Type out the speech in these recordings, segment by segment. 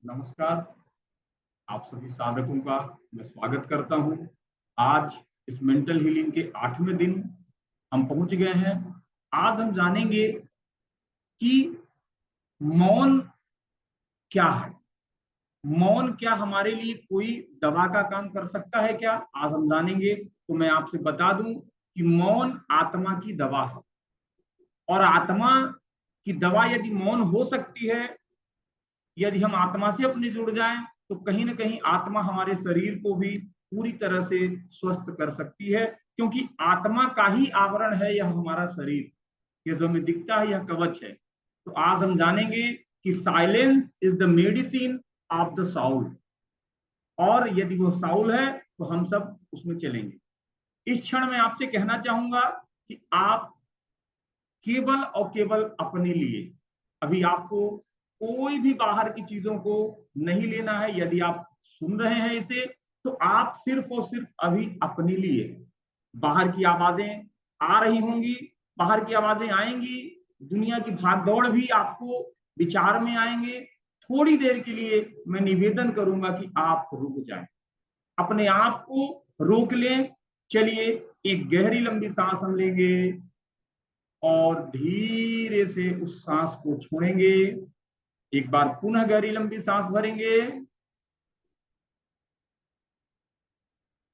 नमस्कार। आप सभी साधकों का मैं स्वागत करता हूं। आज इस मेंटल हीलिंग के 8वें दिन हम पहुंच गए हैं। आज हम जानेंगे कि मौन क्या है। मौन क्या हमारे लिए कोई दवा का काम कर सकता है क्या? आज हम जानेंगे। तो मैं आपसे बता दूं कि मौन आत्मा की दवा है, और आत्मा की दवा यदि मौन हो सकती है, यदि हम आत्मा से अपने जुड़ जाएं, तो कहीं ना कहीं आत्मा हमारे शरीर को भी पूरी तरह से स्वस्थ कर सकती है, क्योंकि आत्मा का ही आवरण है यह हमारा शरीर। ये जो हमें दिखता है यह कवच है। तो आज हम जानेंगे कि silence is the medicine of the Saul, और यदि वो साउल है तो हम सब उसमें चलेंगे। इस क्षण में आपसे कहना चाहूंगा कि आप केवल और केवल अपने लिए, अभी आपको कोई भी बाहर की चीजों को नहीं लेना है। यदि आप सुन रहे हैं इसे, तो आप सिर्फ और सिर्फ अभी अपने लिए। बाहर की आवाजें आ रही होंगी, बाहर की आवाजें आएंगी, दुनिया की भागदौड़ भी आपको विचार में आएंगे। थोड़ी देर के लिए मैं निवेदन करूंगा कि आप रुक जाएं, अपने आप को रोक लें। चलिए, एक गहरी लंबी सांस हम लेंगे और धीरे से उस सांस को छोड़ेंगे। एक बार पुनः गहरी लंबी सांस भरेंगे,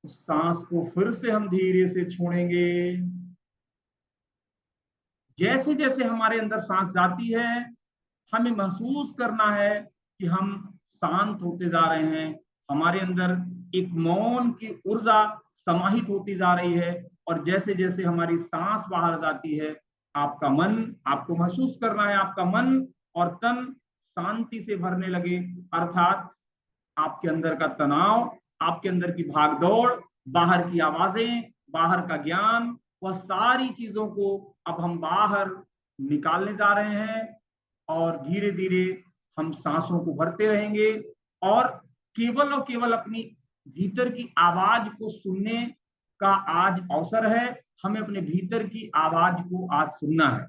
उस सांस को फिर से हम धीरे से छोड़ेंगे। जैसे जैसे हमारे अंदर सांस जाती है, हमें महसूस करना है कि हम शांत होते जा रहे हैं। हमारे अंदर एक मौन की ऊर्जा समाहित होती जा रही है, और जैसे जैसे हमारी सांस बाहर जाती है, आपका मन, आपको महसूस करना है आपका मन और तन शांति से भरने लगे। अर्थात आपके अंदर का तनाव, आपके अंदर की भागदौड़, बाहर की आवाजें, बाहर का ज्ञान, वह सारी चीजों को अब हम बाहर निकालने जा रहे हैं। और धीरे धीरे हम सांसों को भरते रहेंगे, और केवल अपनी भीतर की आवाज को सुनने का आज अवसर है। हमें अपने भीतर की आवाज को आज सुनना है।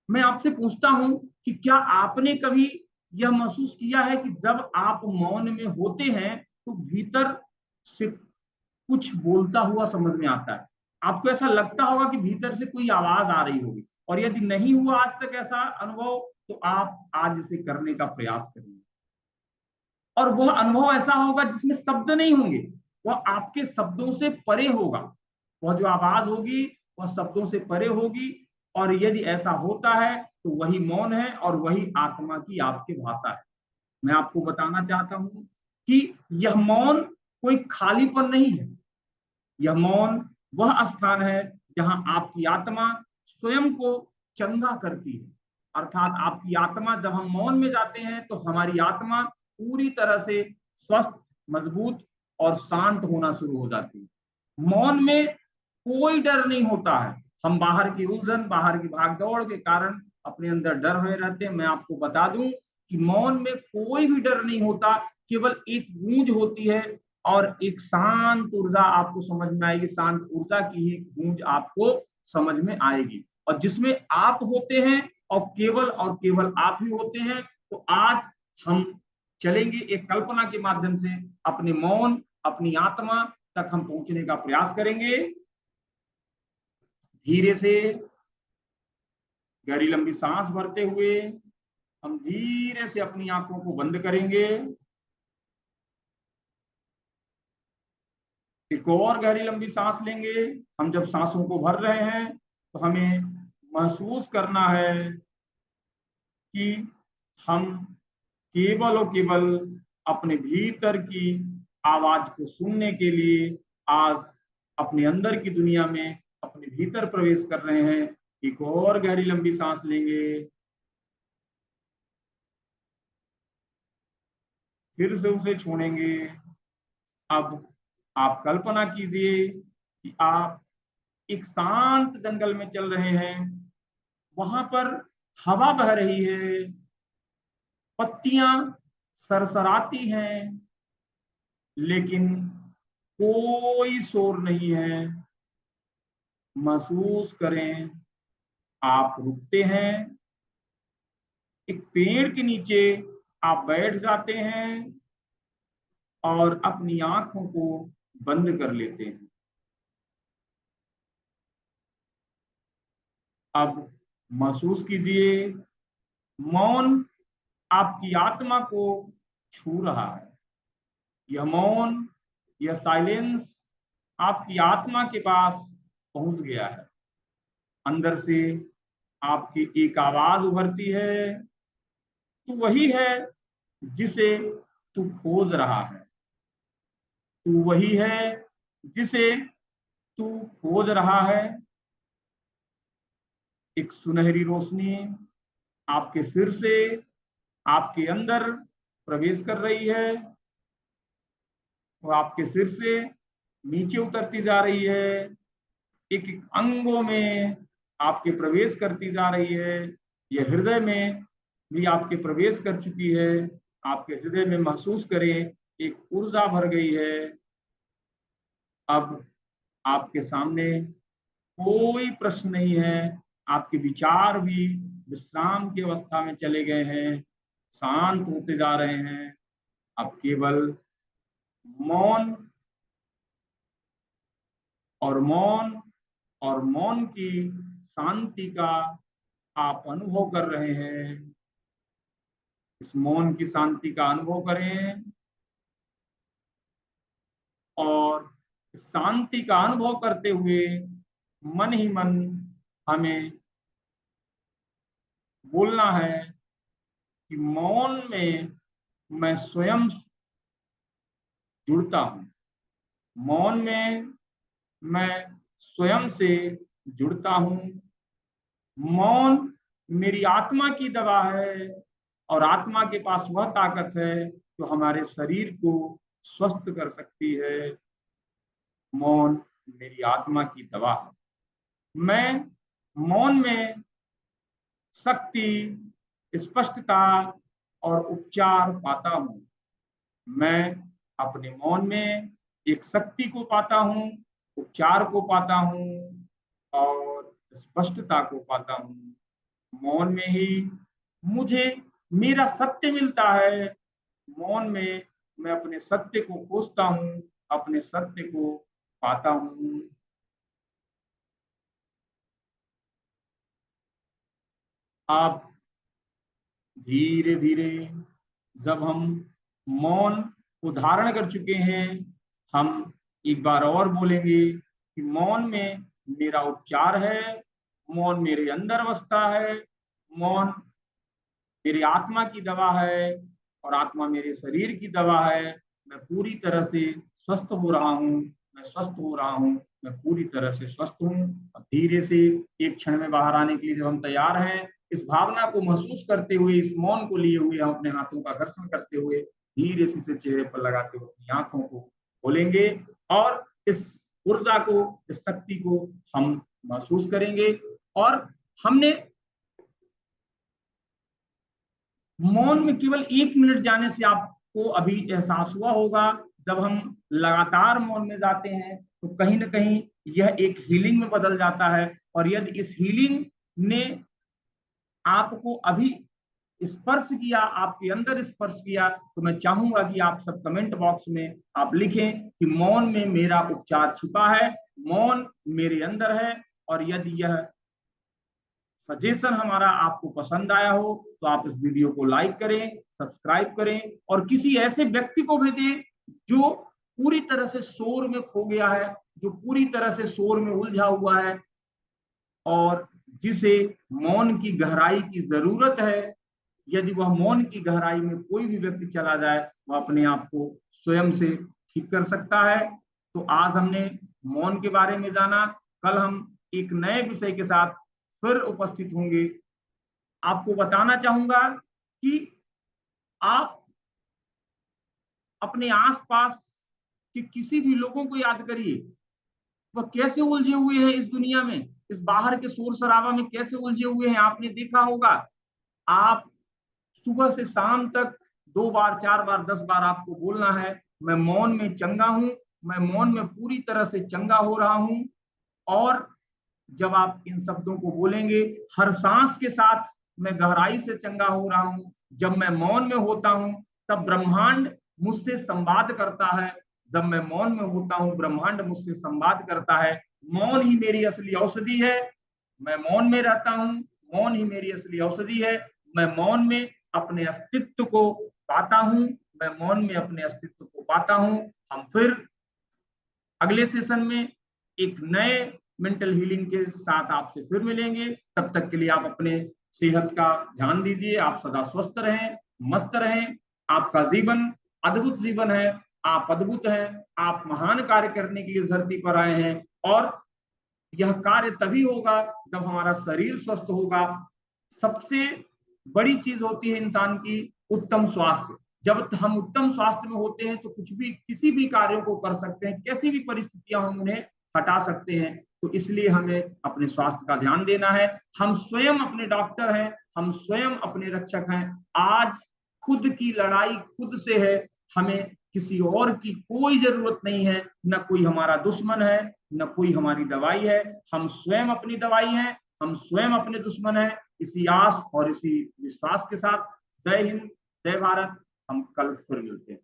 मैं आपसे पूछता हूं कि क्या आपने कभी यह महसूस किया है कि जब आप मौन में होते हैं तो भीतर से कुछ बोलता हुआ समझ में आता है? आपको ऐसा लगता होगा कि भीतर से कोई आवाज आ रही होगी, और यदि नहीं हुआ आज तक ऐसा अनुभव, तो आप आज इसे करने का प्रयास करिए। और वह अनुभव ऐसा होगा जिसमें शब्द नहीं होंगे, वह आपके शब्दों से परे होगा। वह जो आवाज होगी वह शब्दों से परे होगी, और यदि ऐसा होता है तो वही मौन है, और वही आत्मा की आपकी भाषा है। मैं आपको बताना चाहता हूं कि यह मौन कोई खालीपन नहीं है। यह मौन वह स्थान है जहां आपकी आत्मा स्वयं को चंगा करती है। अर्थात आपकी आत्मा, जब हम मौन में जाते हैं तो हमारी आत्मा पूरी तरह से स्वस्थ, मजबूत और शांत होना शुरू हो जाती है। मौन में कोई डर नहीं होता है। हम बाहर की उलझन, बाहर की भागदौड़ के कारण अपने अंदर डर हुए रहते हैं। मैं आपको बता दूं कि मौन में कोई भी डर नहीं होता, केवल एक गूंज होती है, और एक शांत ऊर्जा आपको समझ में आएगी। शांत ऊर्जा की ही गूंज आपको समझ में आएगी, और जिसमें आप होते हैं, और केवल आप ही होते हैं। तो आज हम चलेंगे एक कल्पना के माध्यम से, अपने मौन, अपनी आत्मा तक हम पहुंचने का प्रयास करेंगे। धीरे से गहरी लंबी सांस भरते हुए हम धीरे से अपनी आंखों को बंद करेंगे। एक और गहरी लंबी सांस लेंगे। हम जब सांसों को भर रहे हैं तो हमें महसूस करना है कि हम केवल और केवल अपने भीतर की आवाज को सुनने के लिए आज अपने अंदर की दुनिया में अपने भीतर प्रवेश कर रहे हैं। एक और गहरी लंबी सांस लेंगे, फिर से उसे छोड़ेंगे। अब आप कल्पना कीजिए कि आप एक शांत जंगल में चल रहे हैं। वहां पर हवा बह रही है, पत्तियां सरसराती हैं, लेकिन कोई शोर नहीं है। महसूस करें, आप रुकते हैं एक पेड़ के नीचे, आप बैठ जाते हैं और अपनी आंखों को बंद कर लेते हैं। अब महसूस कीजिए, मौन आपकी आत्मा को छू रहा है। यह मौन, यह साइलेंस आपकी आत्मा के पास पहुंच गया है। अंदर से आपकी एक आवाज उभरती है, तू वही है जिसे तू खोज रहा है। तू वही है जिसे तू खोज रहा है। एक सुनहरी रोशनी आपके सिर से आपके अंदर प्रवेश कर रही है। वो आपके सिर से नीचे उतरती जा रही है, एक एक अंगों में आपके प्रवेश करती जा रही है। यह हृदय में भी आपके प्रवेश कर चुकी है। आपके हृदय में महसूस करें, एक ऊर्जा भर गई है। अब आपके सामने कोई प्रश्न नहीं है, आपके विचार भी विश्राम की अवस्था में चले गए हैं, शांत होते जा रहे हैं। अब केवल मौन और मौन और मौन की शांति का आप अनुभव कर रहे हैं। इस मौन की शांति का अनुभव करें और शांति का अनुभव करते हुए मन ही मन हमें बोलना है कि मौन में मैं स्वयं जुड़ता हूं। मौन में मैं स्वयं से जुड़ता हूं। मौन मेरी आत्मा की दवा है और आत्मा के पास वह ताकत है जो हमारे शरीर को स्वस्थ कर सकती है। मौन मेरी आत्मा की दवा है। मैं मौन में शक्ति, स्पष्टता और उपचार पाता हूं। मैं अपने मौन में एक शक्ति को पाता हूं, उपचार को पाता हूं और स्पष्टता को पाता हूं। मौन में ही मुझे मेरा सत्य मिलता है। मौन में मैं अपने सत्य को खोजता हूं, अपने सत्य को पाता हूं। आप धीरे धीरे, जब हम मौन को धारण कर चुके हैं, हम एक बार और बोलेंगे कि मौन में मेरा उपचार है, मौन मेरे अंदर बसता है, मौन मेरी आत्मा की दवा है और आत्मा मेरे शरीर की दवा है। मैं पूरी तरह से स्वस्थ हो रहा हूँ, मैं स्वस्थ हो रहा हूँ, मैं पूरी तरह से स्वस्थ हूँ। अब धीरे से एक क्षण में बाहर आने के लिए जब हम तैयार हैं, इस भावना को महसूस करते हुए, इस मौन को लिए हुए, हम अपने हाथों का घर्षण करते हुए धीरे से इसे चेहरे पर लगाते हुए अपनी आंखों को खोलेंगे और इस ऊर्जा को, इस शक्ति को हम महसूस करेंगे। और हमने मौन में केवल 1 मिनट जाने से आपको अभी एहसास हुआ होगा। जब हम लगातार मौन में जाते हैं तो कहीं ना कहीं यह एक हीलिंग में बदल जाता है। और यदि इस हीलिंग ने आपको अभी स्पर्श किया, आपके अंदर स्पर्श किया, तो मैं चाहूंगा कि आप सब कमेंट बॉक्स में आप लिखें कि मौन में मेरा उपचार छिपा है, मौन मेरे अंदर है। और यदि यह सजेशन हमारा आपको पसंद आया हो तो आप इस वीडियो को लाइक करें, सब्सक्राइब करें और किसी ऐसे व्यक्ति को भेजें जो पूरी तरह से शोर में खो गया है, जो पूरी तरह से शोर में उलझा हुआ है और जिसे मौन की गहराई की जरूरत है। यदि वह मौन की गहराई में कोई भी व्यक्ति चला जाए, वह अपने आप को स्वयं से ठीक कर सकता है। तो आज हमने मौन के बारे में जाना। कल हम एक नए विषय के साथ फिर उपस्थित होंगे। आपको बताना चाहूंगा कि आप अपने आसपास के किसी भी लोगों को याद करिए, वह कैसे उलझे हुए हैं इस दुनिया में, इस बाहर के शोर शराबा में कैसे उलझे हुए हैं। आपने देखा होगा, आप सुबह से शाम तक 2 बार 4 बार 10 बार आपको बोलना है, मैं मौन में चंगा हूं, मैं मौन में पूरी तरह से चंगा हो रहा हूं। और जब आप इन शब्दों को बोलेंगे, हर सांस के साथ मैं गहराई से चंगा हो रहा हूं, जब मैं मौन में होता हूं तब ब्रह्मांड मुझसे संवाद करता है। जब मैं मौन में होता हूं ब्रह्मांड मुझसे संवाद करता है। मौन ही मेरी असली औषधि है। मैं मौन में रहता हूं, मौन ही मेरी असली औषधि है। मैं मौन में अपने अस्तित्व को पाता हूं, मैं मौन में अपने अस्तित्व को पाता हूं। हम फिर अगले सेशन में एक नए मेंटल हीलिंग के साथ आपसे फिर मिलेंगे। तब तक के लिए आप अपने सेहत का ध्यान दीजिए। आप सदा स्वस्थ रहें, मस्त रहें। आपका जीवन अद्भुत जीवन है। आप अद्भुत हैं। आप महान कार्य करने के लिए धरती पर आए हैं और यह कार्य तभी होगा जब हमारा शरीर स्वस्थ होगा। सबसे बड़ी चीज होती है इंसान की उत्तम स्वास्थ्य। जब हम उत्तम स्वास्थ्य में होते हैं तो कुछ भी किसी भी कार्यों को कर सकते हैं, कैसी भी परिस्थितियां हम उन्हें हटा सकते हैं। तो इसलिए हमें अपने स्वास्थ्य का ध्यान देना है। हम स्वयं अपने डॉक्टर हैं, हम स्वयं अपने रक्षक हैं। आज खुद की लड़ाई खुद से है। हमें किसी और की कोई जरूरत नहीं है। न कोई हमारा दुश्मन है, न कोई हमारी दवाई है। हम स्वयं अपनी दवाई हैं, हम स्वयं अपने दुश्मन हैं। इसी आस और इसी विश्वास के साथ जय हिंद, जय भारत। हम कल फिर मिलते हैं।